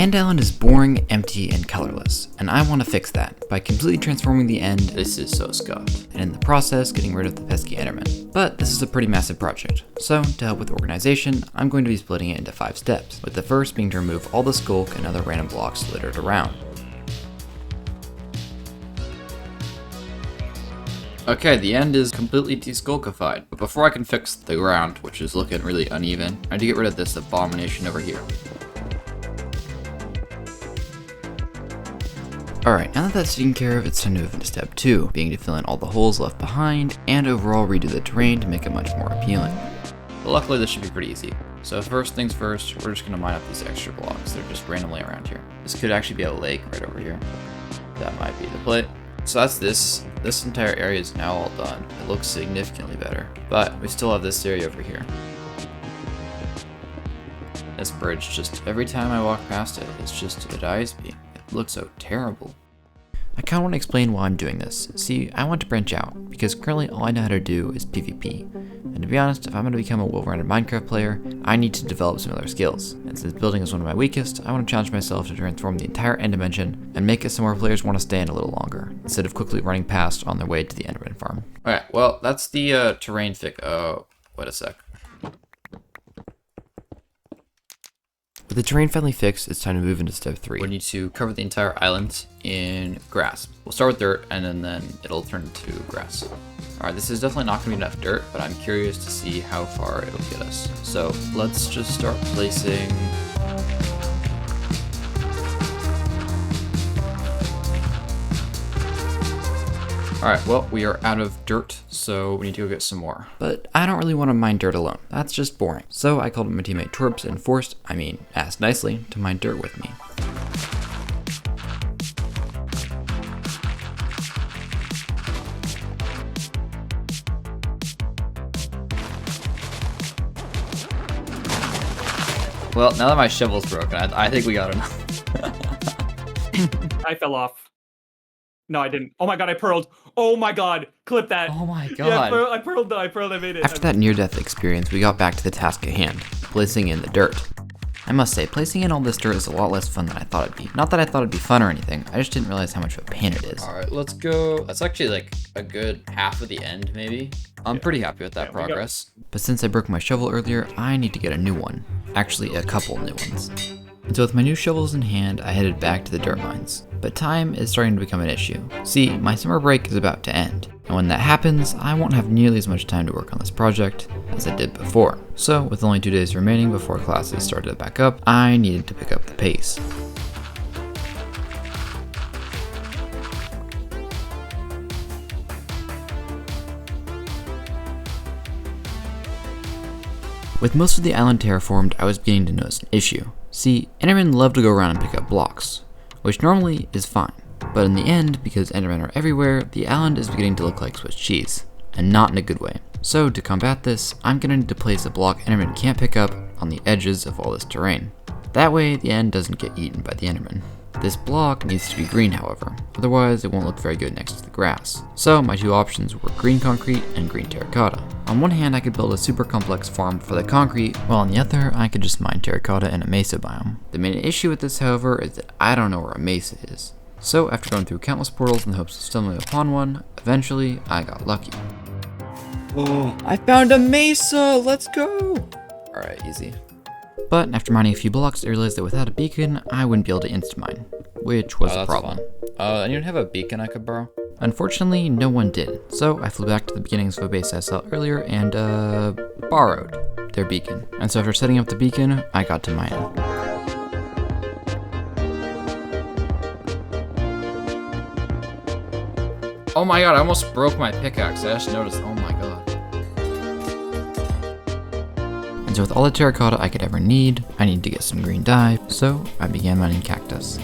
end island is boring, empty, and colorless, and I want to fix that by completely transforming the end. This is so scuffed. And in the process, getting rid of the pesky Enderman. But this is a pretty massive project, so to help with organization, I'm going to be splitting it into 5 steps, with the first being to remove all the skulk and other random blocks littered around. Okay, the end is completely deskulkified, but before I can fix the ground, which is looking really uneven, I need to get rid of this abomination over here. Alright, now that that's taken care of, it's time to move into step 2, being to fill in all the holes left behind, and overall redo the terrain to make it much more appealing. But luckily this should be pretty easy. So first things first, we're just going to mine up these extra blocks. They're just randomly around here. This could actually be a lake right over here. That might be the plate. So that's this. This entire area is now all done. It looks significantly better. But we still have this area over here. This bridge, just every time I walk past it, it eyes me. It looks so terrible. I kind of want to explain why I'm doing this. See, I want to branch out, because currently all I know how to do is PvP. And to be honest, if I'm going to become a well-rounded Minecraft player, I need to develop some other skills. And since building is one of my weakest, I want to challenge myself to transform the entire end dimension and make it somewhere players want to stay in a little longer, instead of quickly running past on their way to the Enderman farm. Alright, well, that's the terrain fix. Oh, wait a sec. With the terrain finally fixed, it's time to move into step 3. We need to cover the entire island in grass. We'll start with dirt, and then it'll turn into grass. Alright, this is definitely not going to be enough dirt, but I'm curious to see how far it'll get us. So let's just start placing... Alright, well, we are out of dirt, so we need to go get some more. But I don't really want to mine dirt alone. That's just boring. So I called up my teammate Torps and asked nicely, to mine dirt with me. Well, now that my shovel's broken, I think we got enough. I fell off. No, I didn't. Oh my god, I pearled. Oh my god, clip that. Oh my god. Yeah, I pearled, I made it. After that near-death experience, we got back to the task at hand, placing in the dirt. I must say, placing in all this dirt is a lot less fun than I thought it'd be. Not that I thought it'd be fun or anything, I just didn't realize how much of a pain it is. Alright, let's go. That's actually like a good half of the end, maybe. I'm pretty happy with that progress. But since I broke my shovel earlier, I need to get a new one. Actually, a couple new ones. And so with my new shovels in hand, I headed back to the dirt mines. But time is starting to become an issue. See, my summer break is about to end. And when that happens, I won't have nearly as much time to work on this project as I did before. So with only 2 days remaining before classes started back up, I needed to pick up the pace. With most of the island terraformed, I was beginning to notice an issue. See, Endermen love to go around and pick up blocks, which normally is fine. But in the end, because Endermen are everywhere, the island is beginning to look like Swiss cheese, and not in a good way. So to combat this, I'm gonna need to place a block Endermen can't pick up on the edges of all this terrain. That way, the end doesn't get eaten by the Enderman. This block needs to be green, however, otherwise it won't look very good next to the grass. So my two options were green concrete and green terracotta. On one hand, I could build a super complex farm for the concrete, while on the other, I could just mine terracotta in a mesa biome. The main issue with this, however, is that I don't know where a mesa is. So after going through countless portals in the hopes of stumbling upon one, eventually I got lucky. Oh, I found a mesa! Let's go! Alright, easy. But after mining a few blocks, I realized that without a beacon, I wouldn't be able to insta-mine, which was a problem. Anyone have a beacon I could borrow? Unfortunately, no one did, so I flew back to the beginnings of a base I saw earlier and, borrowed their beacon. And so after setting up the beacon, I got to mine. Oh my god, I almost broke my pickaxe. I just noticed. Oh my god. And so with all the terracotta I could ever need, I needed to get some green dye, so I began mining cactus.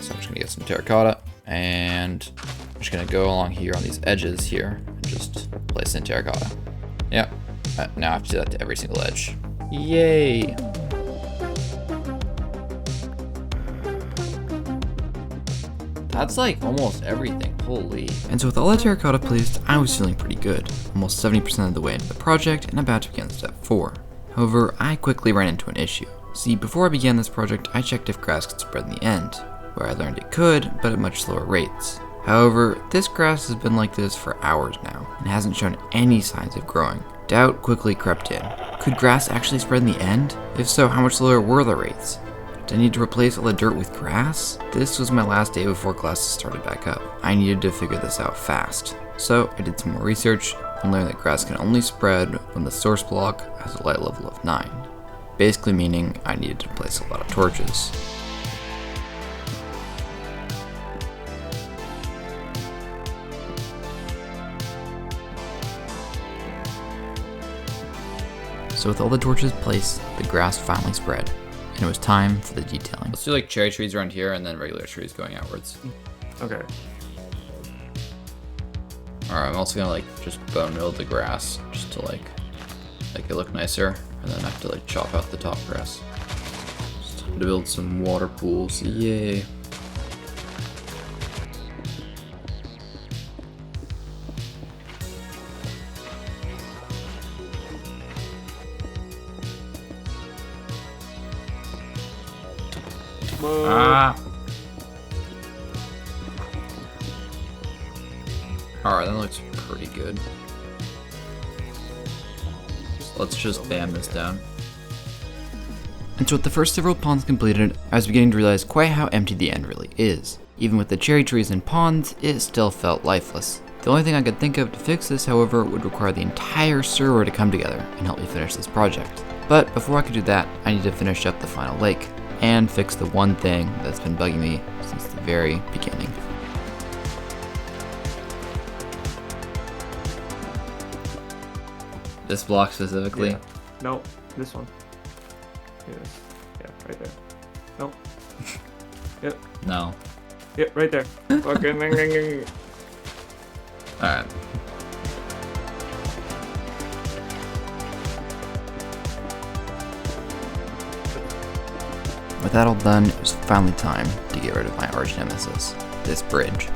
So I'm just gonna get some terracotta, and I'm just gonna go along here on these edges here, and just place in terracotta. Yep. Now I have to do that to every single edge. Yay! That's like almost everything. Holy. And so with all the terracotta placed, I was feeling pretty good, almost 70% of the way into the project and about to begin step 4. However, I quickly ran into an issue. See, before I began this project, I checked if grass could spread in the end, where I learned it could, but at much slower rates. However, this grass has been like this for hours now, and hasn't shown any signs of growing. Doubt quickly crept in. Could grass actually spread in the end? If so, how much slower were the rates? Did I need to replace all the dirt with grass? This was my last day before classes started back up. I needed to figure this out fast. So I did some more research and learned that grass can only spread when the source block has a light level of 9. Basically meaning I needed to place a lot of torches. So with all the torches placed, the grass finally spread, and it was time for the detailing. Let's do like cherry trees around here and then regular trees going outwards. Okay. Alright, I'm also gonna like just bone mill the grass just to like make it look nicer, and then I have to like chop out the top grass. It's time to build some water pools, yay. Ah. Alright, that looks pretty good. So let's just bam this down. And so with the first several ponds completed, I was beginning to realize quite how empty the end really is. Even with the cherry trees and ponds, it still felt lifeless. The only thing I could think of to fix this, however, would require the entire server to come together and help me finish this project. But before I could do that, I needed to finish up the final lake, and fix the one thing that's been bugging me since the very beginning. This block specifically? Yeah. No, this one. Yes. Yeah, right there. No. Yep. No. Yep, right there. Okay. Alright. With that all done, it was finally time to get rid of my arch nemesis, this bridge.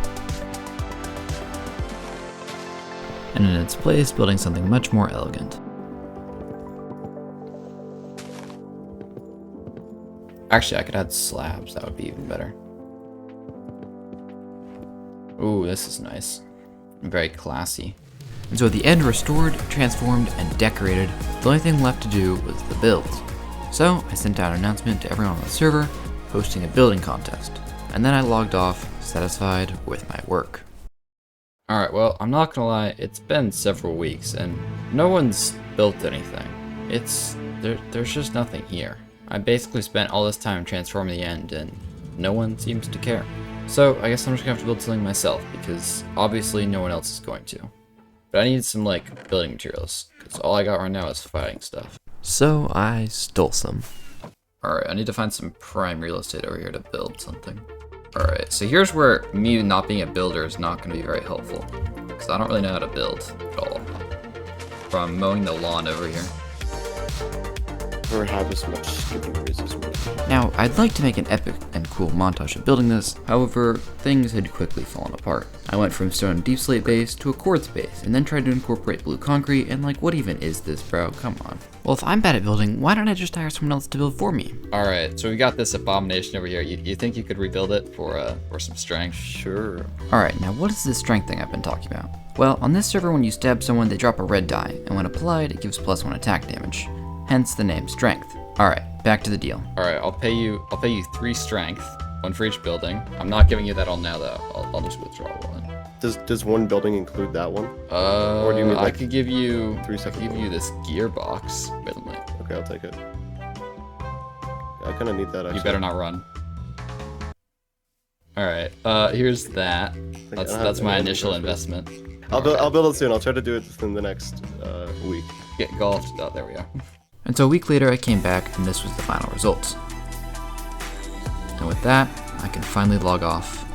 And in its place, building something much more elegant. Actually, I could add slabs, that would be even better. Ooh, this is nice. Very classy. And so at the end, restored, transformed, and decorated, the only thing left to do was the build. So I sent out an announcement to everyone on the server, hosting a building contest, and then I logged off, satisfied with my work. Alright, well, I'm not gonna lie, it's been several weeks, and no one's built anything. There's just nothing here. I basically spent all this time transforming the end, and no one seems to care. So I guess I'm just gonna have to build something myself, because obviously no one else is going to. But I need some, like, building materials, because all I got right now is fighting stuff. So I stole some. Alright, I need to find some prime real estate over here to build something. Alright, so here's where me not being a builder is not going to be very helpful. Because I don't really know how to build at all. From mowing the lawn over here. Or have as much skipping rates as me. Now, I'd like to make an epic and cool montage of building this, however, things had quickly fallen apart. I went from stone deep slate base to a quartz base, and then tried to incorporate blue concrete, and like, what even is this, bro? Come on. Well, if I'm bad at building, why don't I just hire someone else to build for me? Alright, so we got this abomination over here. You think you could rebuild it for some strength? Sure. Alright, now what is this strength thing I've been talking about? Well, on this server, when you stab someone, they drop a red die, and when applied, it gives +1 attack damage. Hence the name Strength. Alright, back to the deal. Alright, I'll pay you 3 strength, 1 for each building. I'm not giving you that all now though. I'll just withdraw 1. Does one building include that one? Or do you mean, I like, could give you 3 I seconds? could give you this gearbox. Wait a minute. Okay, I'll take it. I kind of need that actually. You better not run. Alright, here's that. That's my initial investment. I'll build it soon. I'll try to do it within the next week. Get golfed. Oh, there we go. And so a week later, I came back, and this was the final results. And with that, I can finally log off